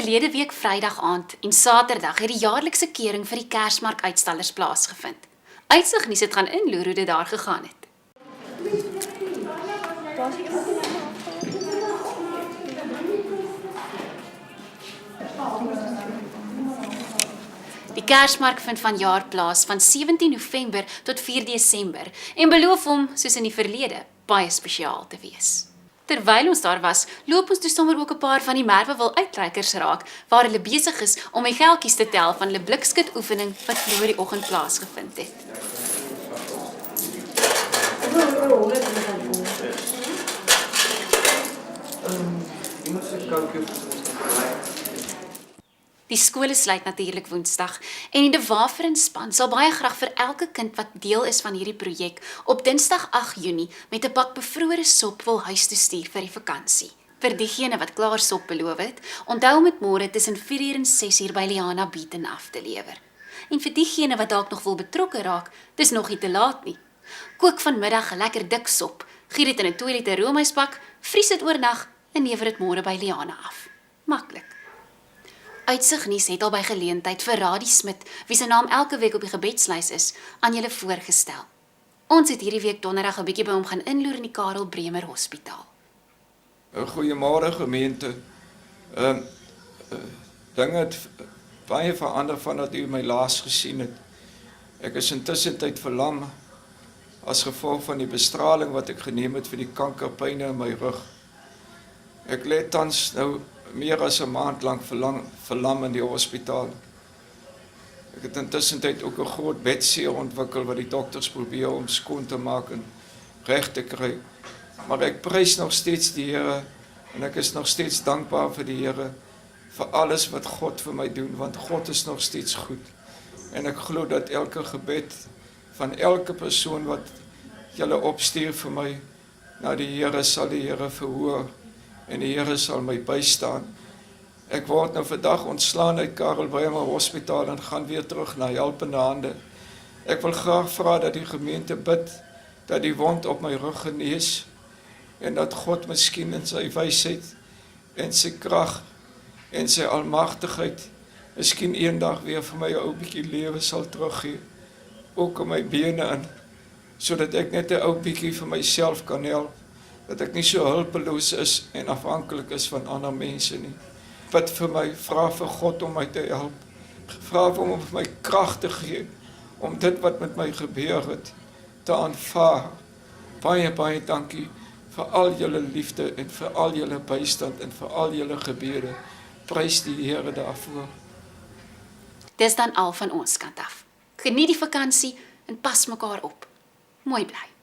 Verlede week Vrydag aand en Saterdag het die jaarlikse kering vir die Kersmark uitstallers plaasgevind. Uitsignuus het gaan inloer hoe dit daar gegaan het. Die Kersmark vind vanjaar plaas van 17 November tot 4 Desember en beloof om, soos in die verlede, baie spesiaal te wees. Terwyl ons daar was, loop ons toe sommer ook 'n paar van die Merwewil uitreikers raak, waar hulle besig is om die geldjies te tel van hulle blikskut oefening wat vroeër die oggend plaasgevind het. Die skole sluit natuurlik Woensdag en die De Waver span sal baie graag vir elke kind wat deel is van hierdie projek op Dinsdag 8 Junie met 'n bak bevrore sop wil huis toe stuur vir die vakansie. Vir diegene wat klaar sop beloof het, onthou om dit môre tussen 4 en 6 by Liana Beaton af te lewer. En vir diegene wat dalk nog wil betrokke raak, dis nog nie te laat nie. Kook vanmiddag 'n lekker dik sop, giet dit in 'n 2 liter roomysbak, vries dit oornag en lewer dit môre by Liana af. Maklik. Uitsignuus het al by geleentheid vir Radie Smit, wie se naam elke week op die gebedslys is, aan julle voorgestel. Ons het hierdie week donderdag 'n bietjie by hom gaan inloer in die Karel Bremer Hospitaal. Goeiemôre gemeente. Dinge het baie verander vandat u my laas gesien het. Ek is intussen tyd verlam as gevolg van die bestraling wat ek geneem het vir die kankerpyne in my rug. Ek lê tans nou meer as 'n maand lank verlam in die hospitaal. Ek het intussen tyd ook 'n groot bedseer ontwikkel wat die dokters probeer om skoon te maak en reg te kry. Maar ek prys nog steeds die Here en ek is nog steeds dankbaar vir die Here vir alles wat God vir my doen, want God is nog steeds goed. En ek glo dat elke gebed van elke persoon wat julle opstuur vir my na die Here sal die Here verhoor en die Here sal my bystaan. Ek word nou vandag ontslaan uit Karel Bremer Hospitaal en gaan weer terug na helpende hande. Ek wil graag vra dat die gemeente bid dat die wond op my rug genees en dat God miskien in sy wysheid en sy krag en sy almagtigheid miskien eendag weer vir my 'n ou bietjie lewe sal teruggee, ook in my bene in, sodat ek net 'n ou bietjie vir myself kan help, dat ek nie so hulpeloos is en afhanklik is van ander mense nie. Bid vir my, vra vir God om my te help, vra vir hom om my krag te gee, om dit wat met my gebeur het, te aanvaar. Baie, baie dankie vir al julle liefde en vir al julle bystand en vir al julle gebede. Prys die Here daarvoor. Dis dan al van ons kant af. Geniet die vakansie en pas mekaar op. Mooi bly.